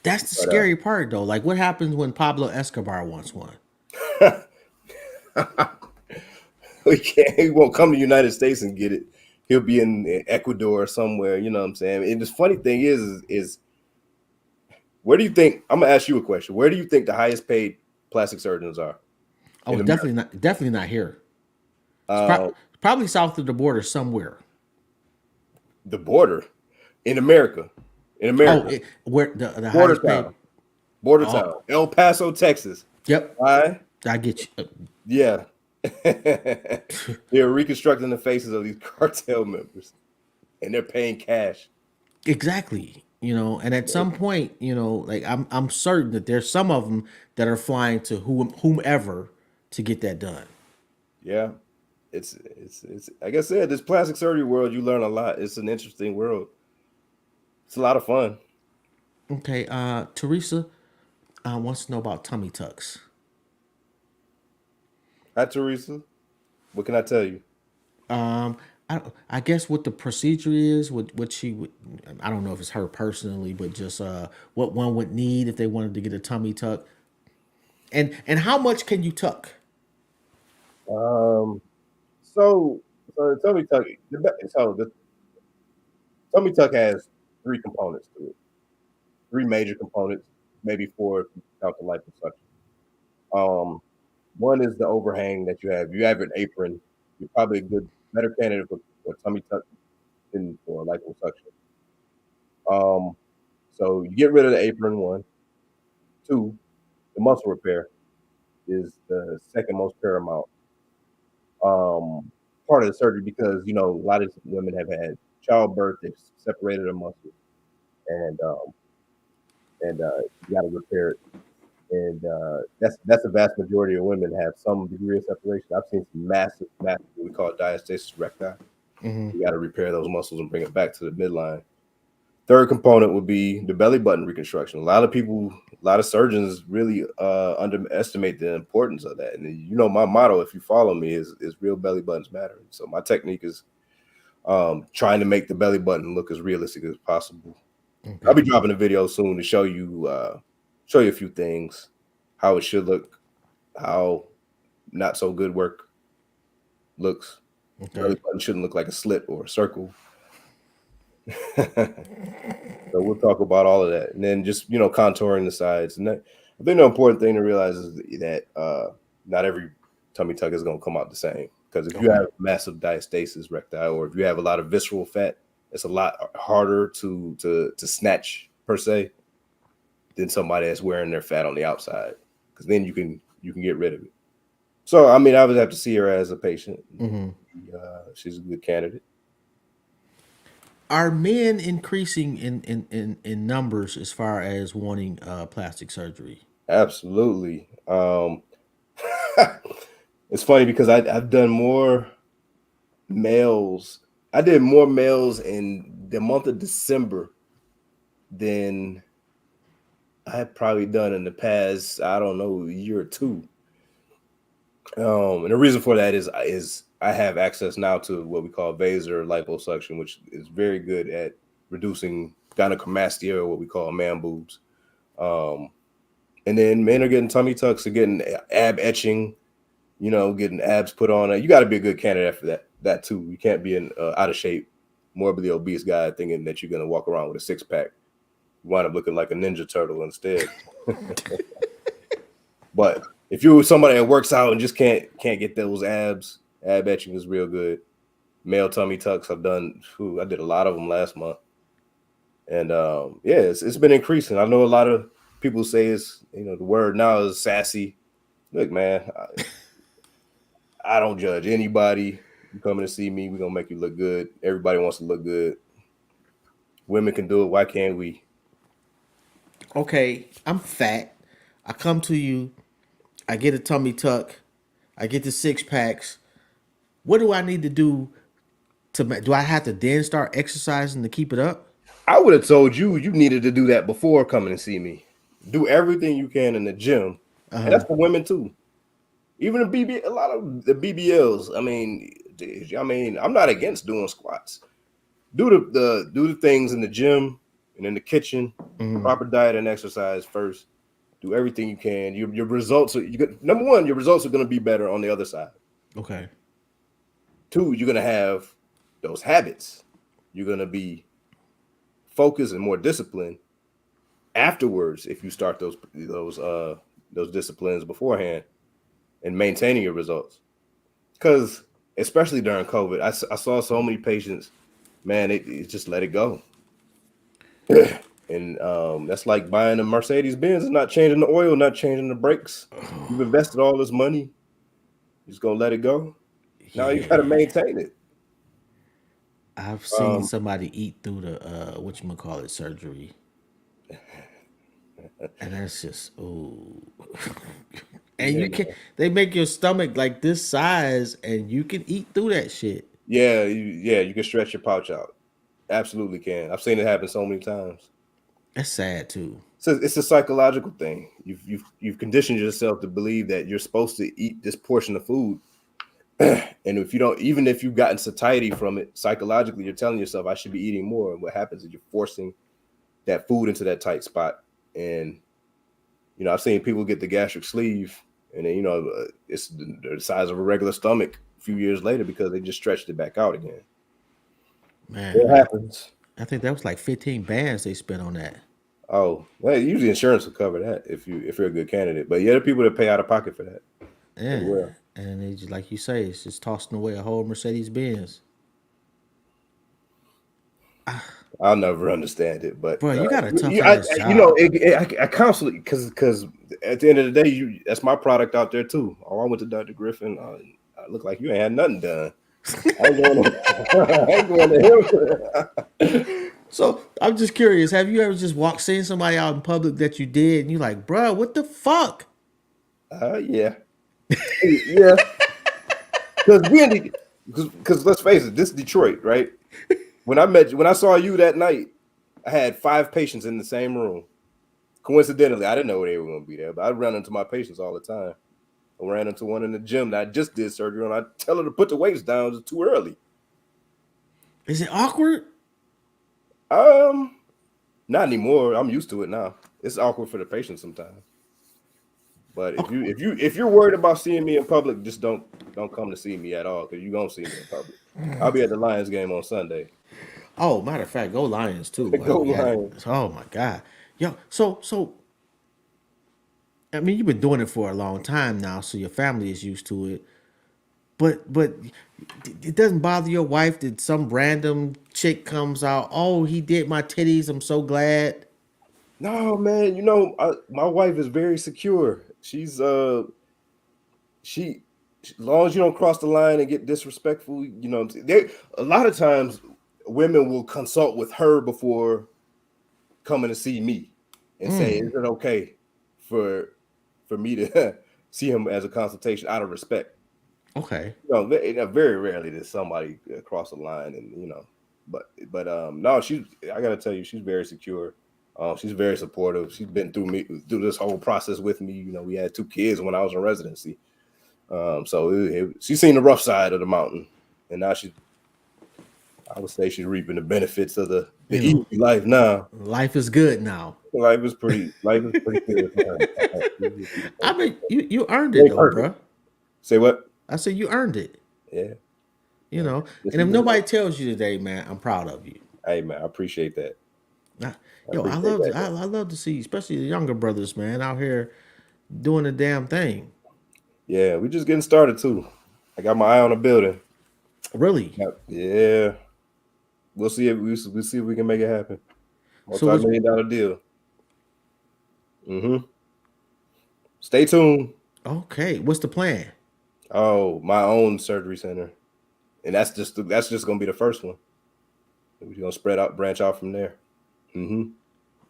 That's the But scary part though. Like what happens when Pablo Escobar wants one? he won't come to the United States and get it. He'll be in Ecuador or somewhere, you know what I'm saying? And the funny thing is where do you think, I'm gonna ask you a question. Where do you think the highest paid plastic surgeons are Oh, in America? definitely not here. It's Uh, probably south of the border somewhere. the border in America. In Oh, America. where the Border highest paid? town. Border Oh, town. El Paso, Texas. yep. Why? I get you. Yeah. They're reconstructing the faces of these cartel members and they're paying cash. Exactly. And at some point, like I'm certain that there's some of them that are flying to whomever to get that done. Yeah. It's like I said, this plastic surgery world, you learn a lot. It's an interesting world. It's a lot of fun. Okay, Teresa wants to know about tummy tucks. Hi, Teresa. What can I tell you? I guess what the procedure is, what she would, I don't know if it's her personally, but just what one would need if they wanted to get a tummy tuck, and how much can you tuck? Um, so so the tummy tuck. So the tummy tuck has three components to it. Three major components, maybe four if you count the liposuction. Um, One is the overhang that you have. You have an apron. You're probably a good, better candidate for tummy tuck than for liposuction. Um, so you get rid of the apron. One, two, the muscle repair is the second most paramount um, part of the surgery because a lot of women have had childbirth. They've separated their muscles, and you got to repair it. And that's the vast majority of women have some degree of separation. I've seen some massive, what we call diastasis recti. You got to repair those muscles and bring it back to the midline. Third component would be the belly button reconstruction. A lot of surgeons really underestimate the importance of that. And my motto, if you follow me, is real belly buttons matter. So my technique is trying to make the belly button look as realistic as possible. I'll be Okay. dropping a video soon to show you a few things, how it should look, how not so good work looks. Belly Okay. button shouldn't look like a slit or a circle. So we'll talk about all of that, and then just contouring the sides. And I think the important thing to realize is that not every tummy tuck is going to come out the same. Because if you Okay. have massive diastasis recti, or if you have a lot of visceral fat, it's a lot harder to snatch per se than somebody that's wearing their fat on the outside. Because then you can get rid of it. So I mean, I would have to see her as a patient. She's a good candidate. Are men increasing in numbers as far as wanting plastic surgery? Absolutely. It's funny because I've done more males. I did more males in the month of December than I had probably done in the past, I don't know, year or two. And the reason for that is I have access now to what we call vaser liposuction, which is very good at reducing gynecomastia, or what we call man boobs. Um, and then men are getting tummy tucks, are getting ab etching, getting abs put on. You got to be a good candidate for that too. You can't be an out of shape, morbidly obese guy thinking that you're gonna walk around with a six pack. You wind up looking like a ninja turtle instead. But if you're somebody that works out and just can't get those abs, ab etching is real good. Male tummy tucks I've done. I did a lot of them last month, and yeah, it's been increasing. I know a lot of people say it's the word now is sassy. Look, man, I don't judge anybody. You coming to see me, we're gonna make you look good. Everybody wants to look good. Women can do it. Why can't we? Okay, I'm fat. I come to you. I get a tummy tuck. I get the six packs. What do I need to do do I have to then start exercising to keep it up? I would have told you you needed to do that before coming to see me. Do everything you can in the gym, and that's for women too. Even a lot of the BBLs. I'm not against doing squats. Do the things in the gym and in the kitchen. Proper diet and exercise first. Do everything you can. Your results are number one. Your results are going to be better on the other side. Okay. Two, you're going to have those habits. You're going to be focused and more disciplined afterwards if you start those disciplines beforehand and maintaining your results. Because especially during COVID, I saw so many patients, man, it just let it go. And that's like buying a Mercedes Benz and not changing the oil, not changing the brakes. You've invested all this money, you're just gonna let it go. Now you gotta Yeah. maintain it. I've seen Um, somebody eat through the whatchamacallit surgery. And that's just ooh. And yeah, you can they make your stomach like this size and you can eat through that shit. you can stretch your pouch out. Absolutely can. I've seen it happen so many times. That's sad too. So it's a psychological thing. You've conditioned yourself to believe that you're supposed to eat this portion of food And if you don't, even if you've gotten satiety from it psychologically, you're telling yourself I should be eating more. And what happens is you're forcing that food into that tight spot. And I've seen people get the gastric sleeve, and then it's the size of a regular stomach a few years later because they just stretched it back out again. Man, What happens? I think that was like 15 bands they spent on that. Oh, well, usually insurance will cover that if you're a good candidate. But yeah, there are people that pay out of pocket for that. Yeah. Well, And they just, like you say, it's just tossing away a whole Mercedes Benz. I'll never understand it, but Bro, you got a tough ass job. I constantly because at the end of the day, that's my product out there too. Oh, I went to Dr. Griffin. I look like you ain't had nothing done. I ain't going to him. So I'm just curious, have you ever just seen somebody out in public that you did and you like, bro, what the fuck? Yeah. Yeah. Because let's face it, this is Detroit, right? When I saw you that night, I had 5 patients in the same room. Coincidentally, I didn't know they were going to be there, but I run into my patients all the time. I ran into one in the gym that I just did surgery on. I tell her to put the weights down. It's too early. Is it awkward? Not anymore. I'm used to it now. It's awkward for the patient sometimes. But if you're worried about seeing me in public, just don't come to see me at all, because you're gonna see me in public. I'll be at the Lions game on Sunday. Oh, matter of fact, go Lions too. Go Lions. Oh my God. Yo, so I mean, you've been doing it for a long time now, so your family is used to it. But it doesn't bother your wife that some random chick comes out, oh, he did my titties, I'm so glad. No, man. My wife is very secure. She's she as long as you don't cross the line and get disrespectful, a lot of times women will consult with her before coming to see me and say, is it okay for me to see him as a consultation out of respect? Okay. Very rarely does somebody cross the line, and but no, I gotta tell you, she's very secure. She's very supportive. She's been through this whole process with me. We had 2 kids when I was in residency. So she's seen the rough side of the mountain, and now I would say she's reaping the benefits of the easy life now. Life is good now. Life is pretty good. I mean, you earned it though, bro. Say what? I said you earned it. Yeah. And if nobody tells you today, man, I'm proud of you. Hey, man, I appreciate that. I love to see, especially the younger brothers, man, out here doing the damn thing. Yeah, we just getting started too. I got my eye on the building. Really? Yeah. We'll see if we can make it happen. Multi-million-dollar deal. Stay tuned. Okay. What's the plan? Oh, my own surgery center, and that's just gonna be the first one. We're gonna branch out from there.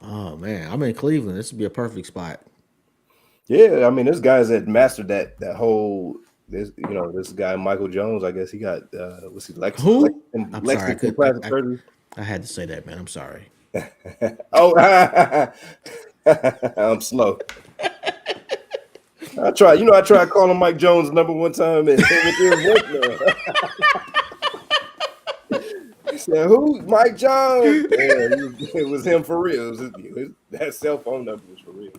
Oh man, I'm in Cleveland. This would be a perfect spot. Yeah, I mean, there's guys that mastered that whole. This guy Michael Jones. I guess he got what's he Who? I'm Lexington sorry. surgery. I had to say that, man. I'm sorry. Oh, I'm slow. I tried calling Mike Jones number one time and he said, "Who? Mike Jones?" Yeah, it was him for real. That cell phone number was for real.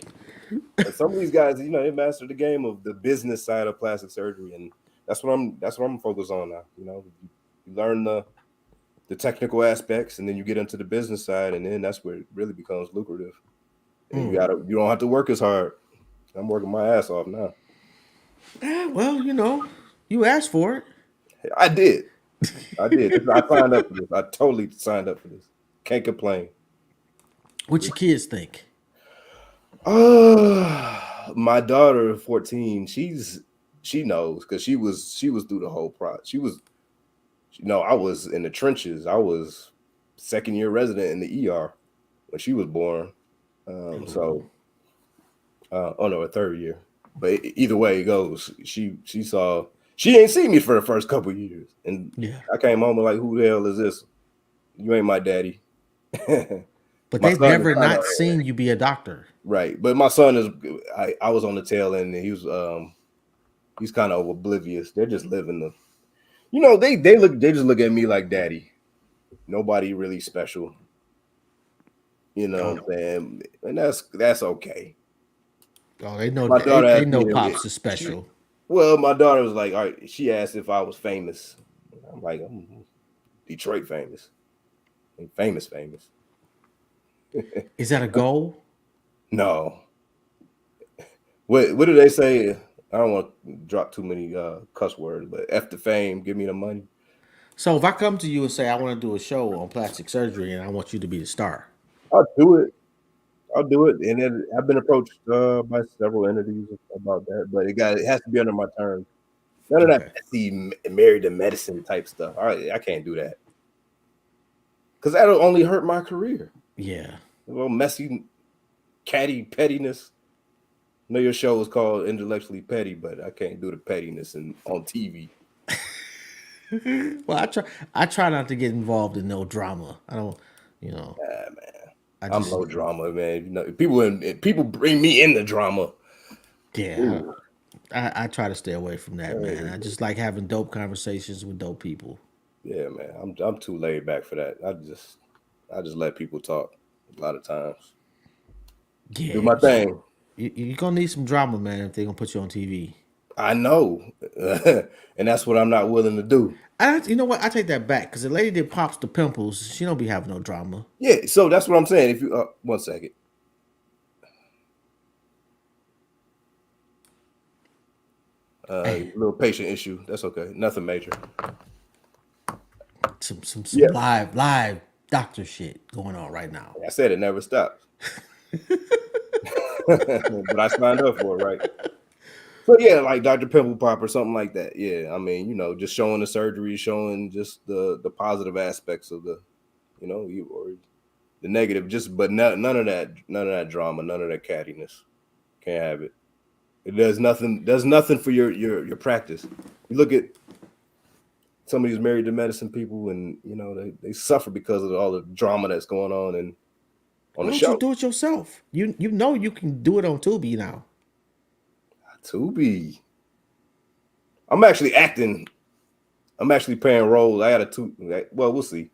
But some of these guys, they mastered the game of the business side of plastic surgery, and that's what I'm focused on now. You learn the technical aspects, and then you get into the business side, and then that's where it really becomes lucrative. And you don't have to work as hard. I'm working my ass off now. Yeah, well, you asked for it. I did. I signed up for this. I totally signed up for this. Can't complain. What your kids think? My daughter, 14, she knows, because she was through the whole process. I was in the trenches. I was second-year resident in the ER when she was born. A third year. But either way it goes, she ain't seen me for the first couple of years. And I came home and like, who the hell is this? You ain't my daddy. But they've never not seen you be a doctor. Right. But my son I was on the tail end, and he was he's kind of oblivious. They're just living the, you know, they just look at me like daddy. Nobody really special. You know what Oh, I'm saying? And that's okay. oh, they know My daughter they asked me know to, pops is she, special. well, my daughter was like, all right, she asked if I was famous. I'm like, I'm Detroit famous. Ain't famous. Is that a goal? No. What do they say? I don't want to drop too many cuss words, but F the fame, give me the money. So if I come to you and say I want to do a show on plastic surgery and I want you to be the star, I'll do it. I'll do it. And then I've been approached by several entities about that, but it has to be under my terms. None of that okay, messy married to medicine type stuff. All right, I can't do that because that'll only hurt my career. yeah. A little messy, catty pettiness. I know your show is called Intellectually Petty, but I can't do the pettiness on TV. Well, I try not to get involved in no drama. I don't, you know, Ah, man, I I'm just low drama, man. You know, people bring me in the drama. yeah. Ooh, I try to stay away from that, man. I just like having dope conversations with dope people. yeah, man. I'm too laid back for that. I just let people talk a lot of times. Do Yeah, my thing. you're gonna need some drama, man, if they're gonna put you on TV. I know, and that's what I'm not willing to do. You know what? I take that back because the lady that pops the pimples, she don't be having no drama. Yeah, so that's what I'm saying. If you 1 second, Hey, little patient issue. That's okay. Nothing major. some Yeah, live doctor shit going on right now. I said it never stops, but I signed up for it, right? So yeah, like Dr. Pimple Pop or something like that. Yeah, I mean, you know, just showing the surgery, showing just the positive aspects of the, you know, or the negative. Just but none of that drama, none of that cattiness. Can't have it. It does nothing for your practice. You look at some of these married to medicine people, and you know they suffer because of all the drama that's going on and on Why the don't you show. do it yourself? You know you can do it on Tubi now. Tubi. I'm actually acting. I'm actually playing roles. I had a two. Well, we'll see.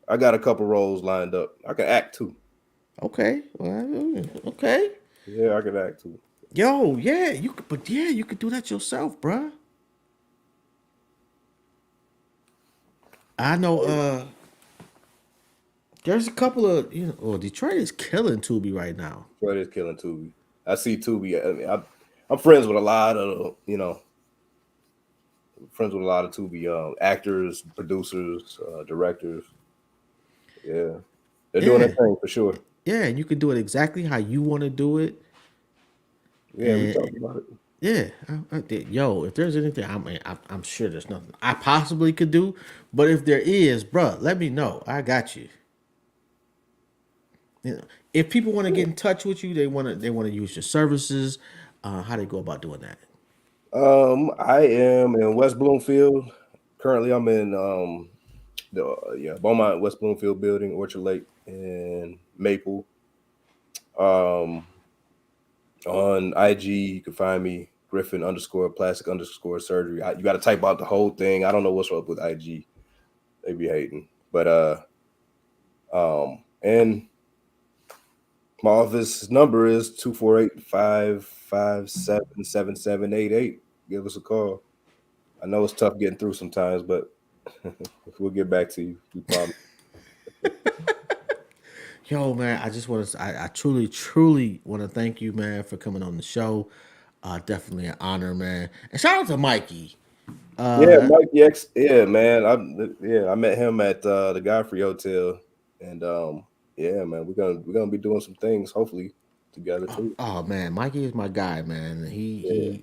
I got a couple roles lined up. I can act too. Okay, well, okay. Yeah, I can act too. Yo, yeah, you could, but yeah, you could do that yourself, bruh. I know. There's a couple of Oh, Detroit is killing Tubi right now. Detroit is killing Tubi. I see Tubi. I mean, I'm friends with a lot of friends with a lot of Tubi actors, producers, directors. Yeah, they're doing their Yeah, thing for sure. yeah, and you can do it exactly how you want to do it. Yeah, we And talked about it. yeah, yo, if there's anything, I'm sure there's nothing I possibly could do. But if there is, bruh, let me know. I got you. You know, if people want to get in touch with you, they want to use your services. How they go about doing that? I am in West Bloomfield. Currently, I'm in the Beaumont West Bloomfield building, Orchard Lake, and Maple. Um, on IG, you can find me Griffin underscore plastic underscore surgery. You got to type out the whole thing. I don't know what's up with IG. They be hating, but and my office number is 248-557-7788. Give us a call. I know it's tough getting through sometimes, but we'll get back to you. We promise. Yo, man, I just want to, I truly, truly want to thank you, man, for coming on the show. Definitely an honor, man. And shout out to Mikey. Yeah, Uh, Mike X. Yeah, man. I met him at the Godfrey Hotel, and yeah, man, we're gonna be doing some things hopefully together too. oh man, Mikey is my guy, man. Yeah,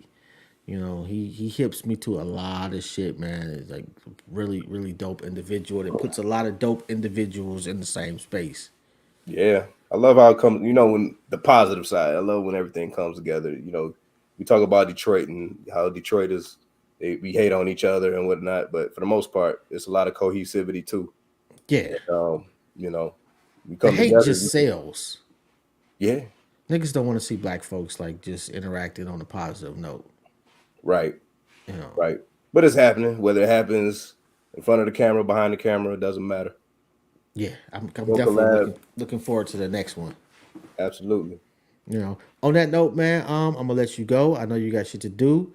He hips me to a lot of shit, man. It's like really, really dope individual that puts a lot of dope individuals in the same space. yeah. I love how it comes. You know, when the positive side. I love when everything comes together. You know, we talk about Detroit and how Detroit is. We hate on each other and whatnot, but for the most part, it's a lot of cohesivity too. Yeah, You know, we the come hate together. just sells. Yeah, Niggas don't want to see black folks like just interacting on a positive note. Right. You know. Right. But it's happening. Whether it happens in front of the camera, behind the camera, it doesn't matter. Yeah, I'm Go definitely collab. looking forward to the next one. Absolutely. You know. On that note, man, I'm gonna let you go. I know you got shit to do.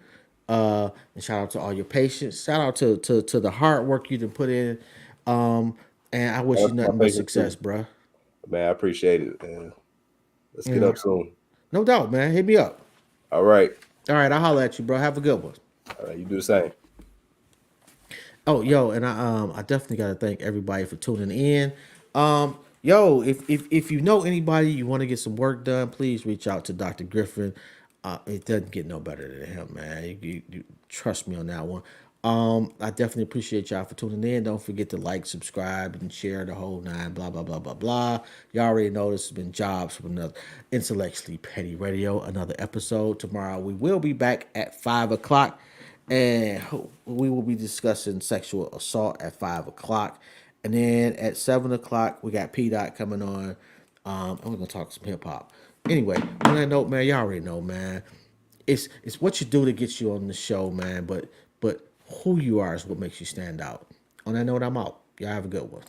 And shout out to all your patients. Shout out to the hard work you done put in. Um, and I wish Shout you out to my nothing but patients success, too. bruh. Man, I appreciate it. Man. Let's You get know. up soon. No doubt, man. Hit me up. All right. All right, I'll holler at you, bro. Have a good one. All right. You do the same. Oh, yo, and I definitely gotta thank everybody for tuning in. Yo, if you know anybody you want to get some work done, please reach out to Dr. Griffin. It doesn't get no better than him, man. You trust me on that one. I definitely appreciate y'all for tuning in. Don't forget to like, subscribe, and share the whole nine. Blah blah blah blah blah. Y'all already know this has been Jobs from another Intellectually Petty Radio. Another episode tomorrow. We will be back at 5 o'clock. And we will be discussing sexual assault at 5 o'clock, and then at 7 o'clock we got P Dot coming on. And we're gonna talk some hip hop. Anyway, on that note, man, y'all already know, man. It's what you do to get you on the show, man. But who you are is what makes you stand out. On that note, I'm out. Y'all have a good one.